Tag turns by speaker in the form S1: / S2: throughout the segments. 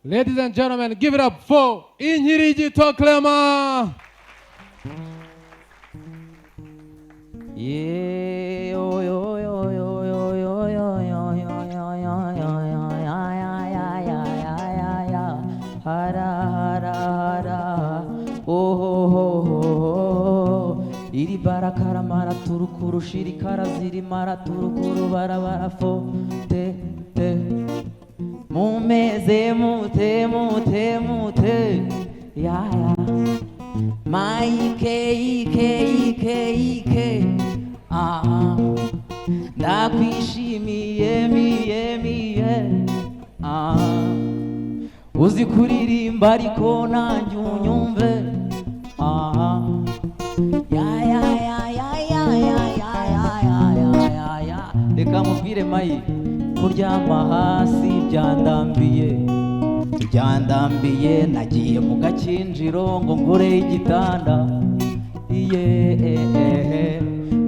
S1: Ladies and gentlemen, give it up for Inyirigito Clement.
S2: Iri barakara mara turukuru shiri karaziri mara turukuru barabara fo te mumeze mute ya ike ndakwishimiye miye uzi kuririmba ariko nanjye unyumve reka mubwire mayi kuryama hasi byandambiye nagiye mu gakinjiro ngo ngure igitanda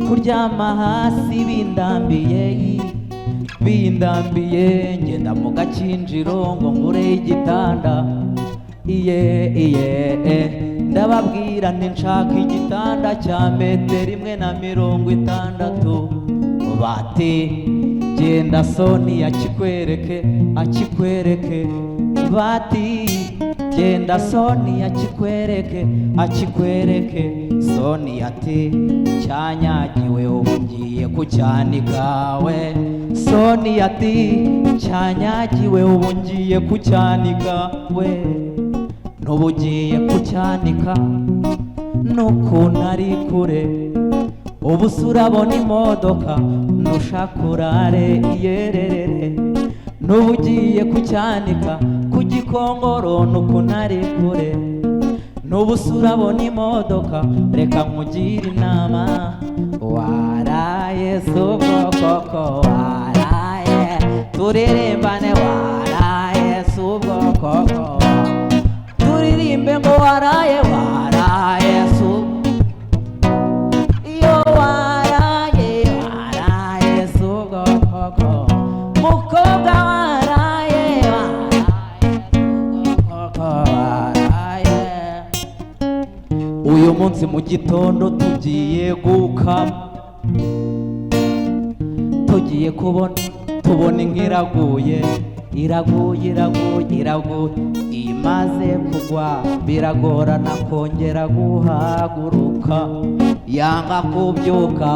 S2: kuryama hasi bindambiye ngenda mu gakinjiro ngo ngure igitanda ndababwira nti nshaka igitanda cya 1.60 bati genda Soni akikwereke bati genda Soni akikwereke Soni ati cyanyagiwe ubu ngiye kucyanika we Soni ati cyanyagiwe ubu ngiye kucyanika we nubugiye kucyanika nukuntu ari kure ubu surabona imodoka nushakurare yererere nubugiye kucyanika ku Gikongoro nukuntu ari kure nubu surabona imodoka reka nkugire inama waraye subwoko waraye turirimbane waraye subwoko turirimbe ngo waraye iyo waraye subwoko mukobwa waraye uyu munsi mu gitondo tugiye tubona inkiraguye imaze kugwa biragorana kongera guhaguruka yanga kubyuka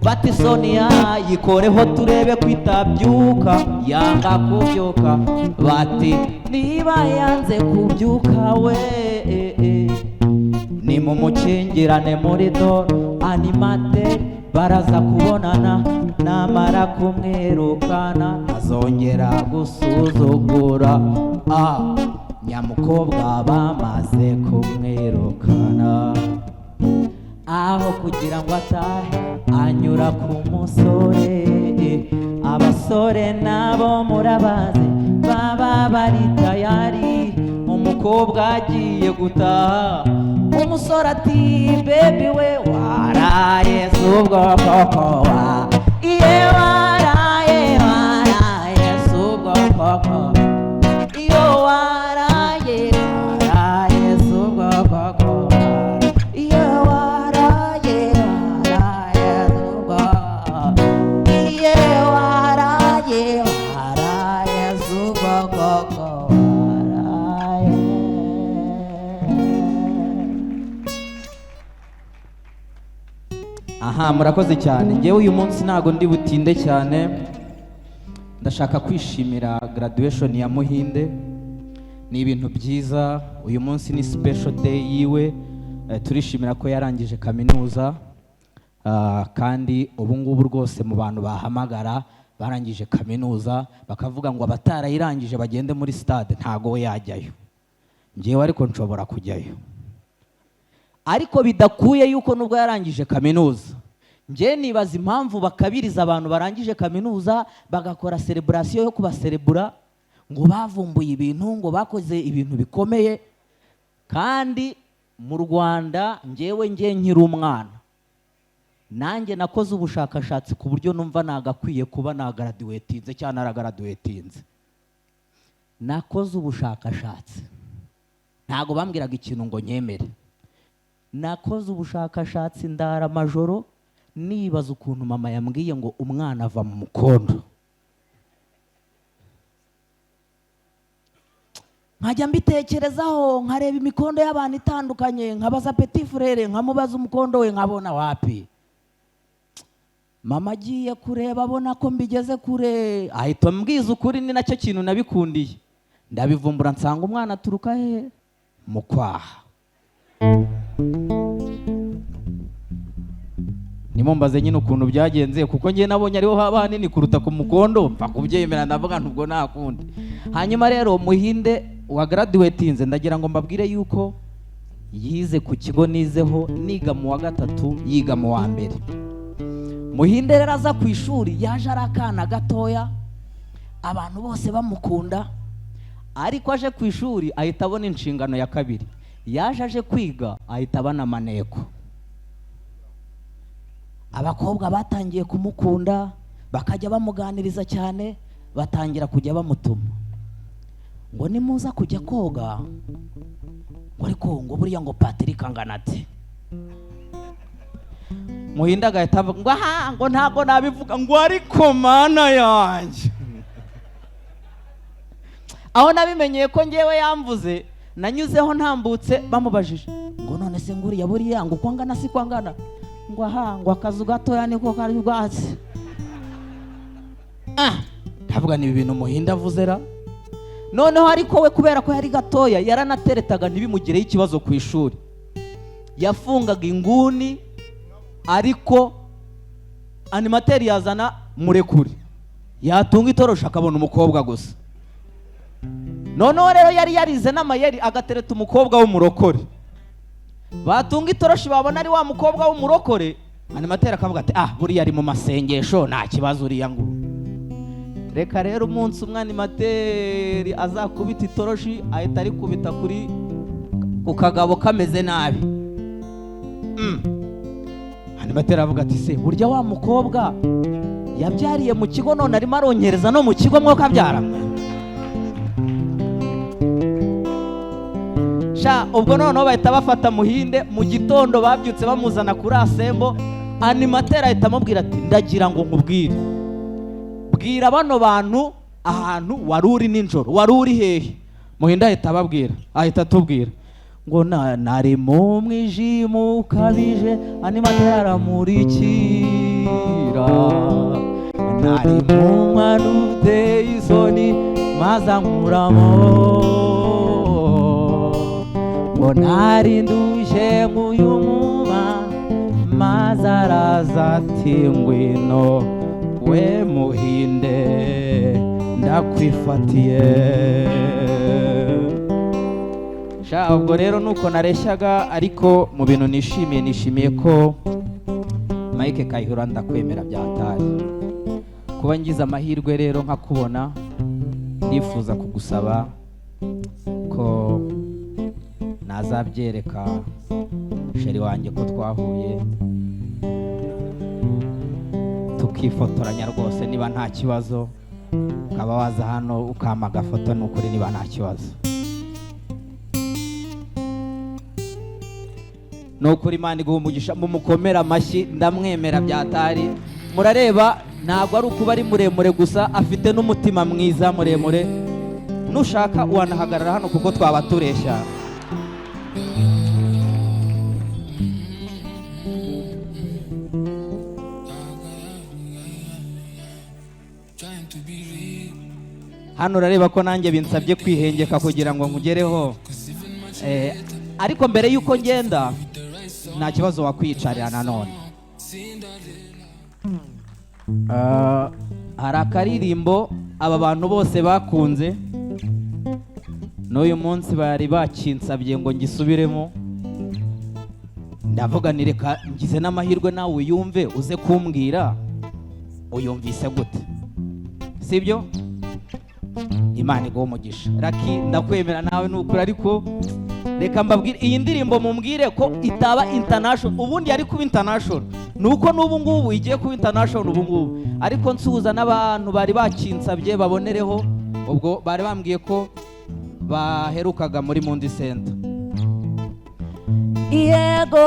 S2: bati Sonia yikoreho turebe kwitabyuka yanga kubyuka bati niba yanze kubyuka we ni mu mukingirane muri do animate baraza kubonana namara kumwirukana azongera gusuzugura nyamukobwa bamaze kumwirukana aho kugira ngo atahe anyura ku musore abasore nabo murabazi baba bari tayari umukobwa agiye gutaha umusore ati baby we waraye subwoko waraye subwoko iyo waraye subwoko iyo waraye subwoko iyo waraye subwoko murakoze cyane ngewe uyu munsi ntago ndi butinde cyane ndashaka kwishimira graduation ya Muhinde ni ibintu byiza uyu munsi ni special day yiwe turishimira ko yarangije kaminuza kandi ubu ngubu rwose mu bantu bahamagara barangije kaminuza bakavuga ngo abatarayirangije bagende muri stade ntago we yajyayo ngewe ariko nshobora kujyayo ariko bidakuye yuko nubwo yarangije kaminuza nje nibaza impamvu bakabiriza abantu barangije kaminuza bagakora celebration yo kubaserebura ngo bavumbuye ibintu, ngo bakoze ibintu bikomeye. Kandi mu Rwanda njyewe nkiri umwana, nanjye nakoze ubushakashatsi ku buryo numva nagakwiye kuba nagaraduwetinze cyangwa naragaraduwetinze. Nakoze ubushakashatsi, ntago bambwiraga ikintu ngo nyemere. Nakoze ubushakashatsi ndara amajoro nibaza ukuntu mama yambwiye ngo umwana ava mu mukondo. Nkajya mbitekerezaho, nkareba imikondo y'abantu itandukanye, nkabaza petit frere, nkamubaza umukondo we, nkabona wapi. Mama agiye kureba abona ko mbigeze kure, ahita ambwiza ukuri, ni nacyo kintu nabikundiye. Ndabivumbura nsanga umwana aturuka he? Mu kwaha. Nimumbaze nyine ukuntu byagenze, kuko ngiye nabonye ariho haba hanini kuruta ku mukondo, mfa kubyemera ndavuga ntubwo nakundi. Hanyuma rero Muhinde wa graduatinze, ndagira ngo mbabwire yuko yize ku kigo nizeho, niga mu wa gatatu yiga mu wa mbere. Muhinde rero aza ku ishuri yaje ari akana gatoya, abantu bose bamukunda, ariko aje ku ishuri ahita abona inshingano ya kabiri. Yaje aje kwiga ahita abana amaneko. Abakobwa batangiye kumukunda, bakajya bamuganiriza cyane, batangira kujya bamutuma ngo nimuza kujya koga, ngo ariko ngo buriya ngo Patrick anganate. Muhinde agahita avuga ngo aha, ngo ntago nabivuga, ngo ariko mana yanjye. Aho nabimenyeye ko ngewe yamvuze, nanyuzeho ntambutse bamubajije ngo none se nguriya buriya ngo uko angana si ko angana, ngo aha, ngo akazu gatoya niko kari ubwatsi. Ndavuga ni ibintu Muhinde avuze ra. Noneho ariko we kubera ko yari gatoya, yaranateretaga ntibimugireho ikibazo ku ishuri. Yafungaga inguni, ariko animateri yazana murekure, yatunga itoroshi akabona umukobwa gusa. Noneho rero yari yarize n'amayeri, agatereta umukobwa w'umurokore. Batunga itoroshi babona ari wa mukobwa w'umurokore, animateri akavuga ati buriya ari mu masengesho, nta kibazo uriya ngo. Reka rero umunsi umwe animateri azakubita itoroshi, ahita ari kubita ku kagabo kameze nabi. Animateri avuga ati se burya wa mukobwa yabyariye mu kigo none arimo arongereza no mu kigo mwuka byaramwe. Ubwo noneho bahita bafata Muhinde, mu gitondo babyutse bamuzana kuri asembo. Animateri ahita amubwira ati ndagira ngo nkubwire, bwira bano bantu ahantu wari uri nijoro, wari uri hehe? Muhinde ahita ababwira, ahita atubwira ngo nari mu mwijima ukabije, animateri aramurikira, nari mu mwana uteye isoni maze ankuramo, ngo nari nduje nk'uyu mwuma maze araza ati ngwino we Muhinde ndakwifatiye. Ubwo rero nuko nareshyaga, ariko mu bintu nishimiye ko Mike Kayihura ndakwemera byatari. Kuba ngize amahirwe rero nkakubona, nifuza kugusaba ko nazabyereka sheri wanjye ko twahuye, tukifotoranya rwose niba nta kibazo, ukaba waza hano ukampa agafoto, n'ukuri niba nta kibazo. Nukuri Imana iguha umugisha, mumukomera amashyi, ndamwemera byatari. Murareba ntabwo ari ukuba ari muremure gusa, afite n'umutima mwiza muremure. Nushaka wanahagarara hano kuko twaba tureshya. Hano urareba ko nanjye binsabye kwihengeka kugira ngo nkugereho, ariko mbere yuko ngenda nta kibazo wakwicarira nanone. Hari akaririmbo aba bantu bose bakunze, n'uyu munsi bari bakinsabye ngo ngisubiremo. Ndavuga ni reka ngize n'amahirwe nawe uyumve, uze kumbwira uyumvise gute, sibyo? Imana iguhe umugisha. Raki ndakwemera nawe nukuri, ariko reka mbabwire iyi ndirimbo mumbwire ko itaba international. Ubundi yari kuba international, nuko n'ubu ngubu igiye kuba international ubu ngubu, ariko nsuhuza n'abantu bari bakinsabye babonereho, ubwo bari bambwiye ko baherukaga muri Mundi Center.
S3: Yego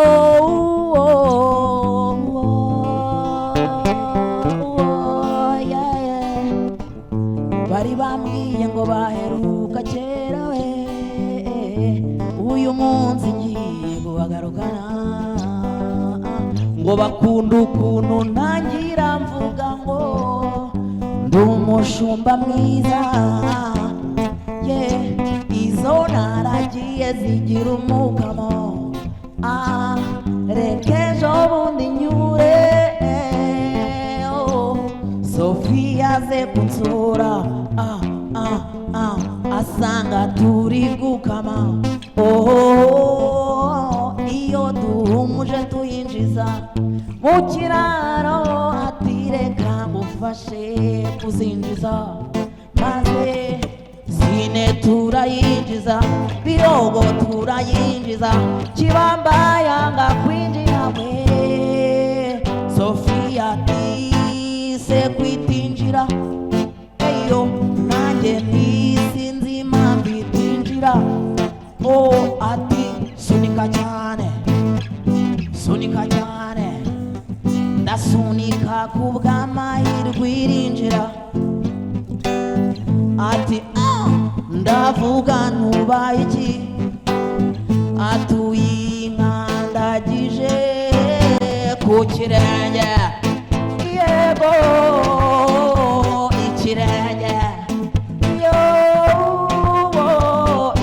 S3: bari bambwiye ngo baheruka kera we, uyu munsi ngiye guhagarukana, ngo bakunda ukuntu ntangira mvuga ngo ndi umushumba mwiza, izo naragiye zigira umukamo, reka ejo bundi nyure, Sophia aze kunsura, asanga turi gukama, iyo duhumuje tuyinjiza mu kiraro, ati reka ngufashe kuzinjiza, maze Sine turayinjiza, Birogo turayinjiza, Kibamba yanga kwinjira we, Sophia ati se kwitinjira, eyo nanjye ntisinzi impamvu itinjira, ati sunika cyane, sunika cyane, ndasunika kubw'amahirwe irinjira, ati ndavuga ntubaye iki, atuyinkandagije ku kirenge, yego ikirenge, yo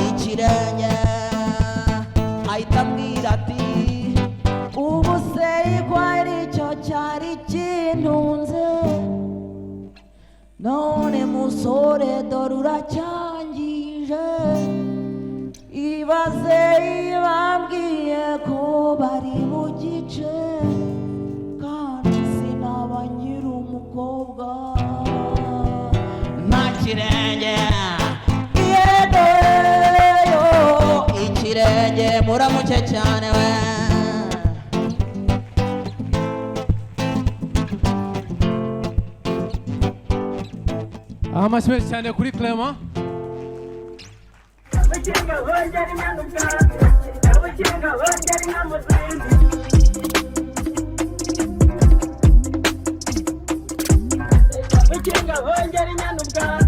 S3: ikirenge, ahita ambwira ati ubu se ko ari cyo cyari kintunze, none musore dore uracyangije, ibaze bambwiye ko bari bugice, kandi sinaba nkiri umukobwa nta kirenge, yedeyo ikirenge, muramuke cyane we.
S1: Amashyi menshi cyane kuri Clement.
S4: Wongera inyana ubwami